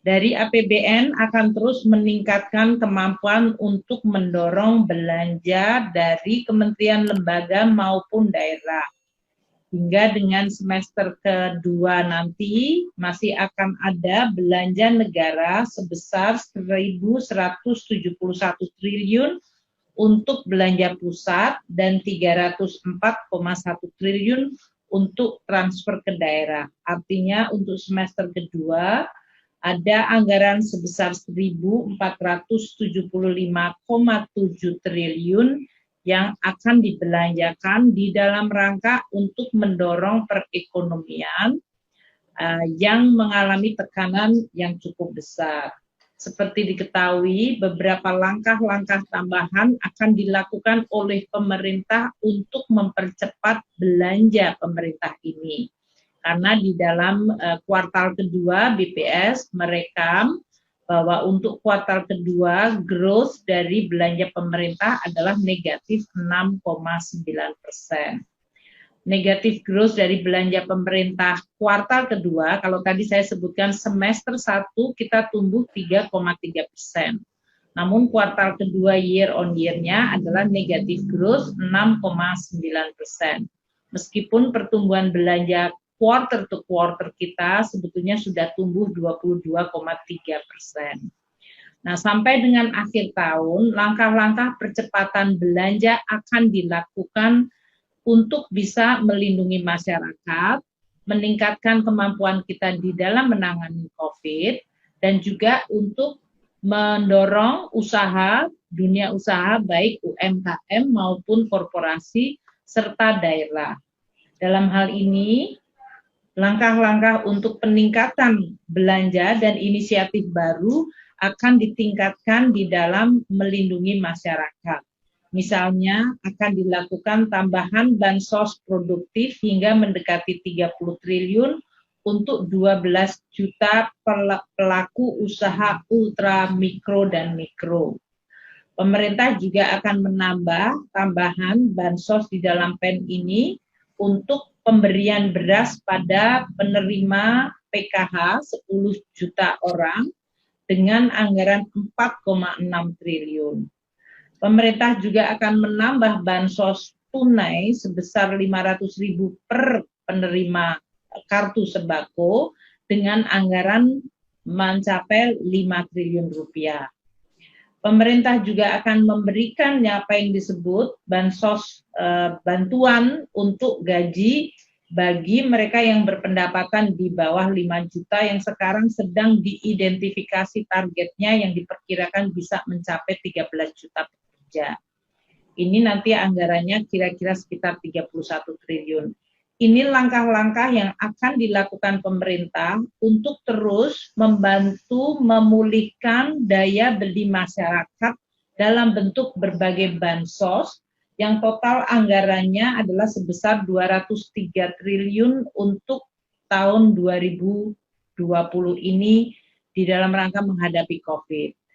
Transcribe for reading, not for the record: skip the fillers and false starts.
Dari APBN akan terus meningkatkan kemampuan untuk mendorong belanja dari kementerian lembaga maupun daerah. Hingga dengan semester kedua nanti masih akan ada belanja negara sebesar 1.171 triliun untuk belanja pusat dan 304,1 triliun untuk transfer ke daerah. Artinya untuk semester kedua ada anggaran sebesar 1.475,7 triliun yang akan dibelanjakan di dalam rangka untuk mendorong perekonomian yang mengalami tekanan yang cukup besar. Seperti diketahui, beberapa langkah-langkah tambahan akan dilakukan oleh pemerintah untuk mempercepat belanja pemerintah ini. Karena di dalam kuartal kedua BPS merekam bahwa untuk kuartal kedua growth dari belanja pemerintah adalah negatif 6,9%. Negatif growth dari belanja pemerintah kuartal kedua, kalau tadi saya sebutkan semester 1 kita tumbuh 3,3%. Namun kuartal kedua year on year-nya adalah negatif growth 6,9%. Meskipun pertumbuhan belanja quarter to quarter kita sebetulnya sudah tumbuh 22,3%. Nah, sampai dengan akhir tahun, langkah-langkah percepatan belanja akan dilakukan untuk bisa melindungi masyarakat, meningkatkan kemampuan kita di dalam menangani COVID, dan juga untuk mendorong usaha, dunia usaha, baik UMKM maupun korporasi, serta daerah. Dalam hal ini, langkah-langkah untuk peningkatan belanja dan inisiatif baru akan ditingkatkan di dalam melindungi masyarakat. Misalnya akan dilakukan tambahan bansos produktif hingga mendekati 30 triliun untuk 12 juta pelaku usaha ultra mikro dan mikro. Pemerintah juga akan menambah tambahan bansos di dalam PEN ini untuk pemberian beras pada penerima PKH 10 juta orang dengan anggaran 4,6 triliun. Pemerintah juga akan menambah bansos tunai sebesar 500.000 per penerima kartu sembako dengan anggaran mencapai 5 triliun rupiah. Pemerintah juga akan memberikan apa yang disebut bansos bantuan untuk gaji bagi mereka yang berpendapatan di bawah 5 juta yang sekarang sedang diidentifikasi targetnya yang diperkirakan bisa mencapai 13 juta pekerja. Ini nanti anggarannya kira-kira sekitar 31 triliun. Ini langkah-langkah yang akan dilakukan pemerintah untuk terus membantu memulihkan daya beli masyarakat dalam bentuk berbagai bansos yang total anggarannya adalah sebesar 203 triliun untuk tahun 2020 ini di dalam rangka menghadapi COVID.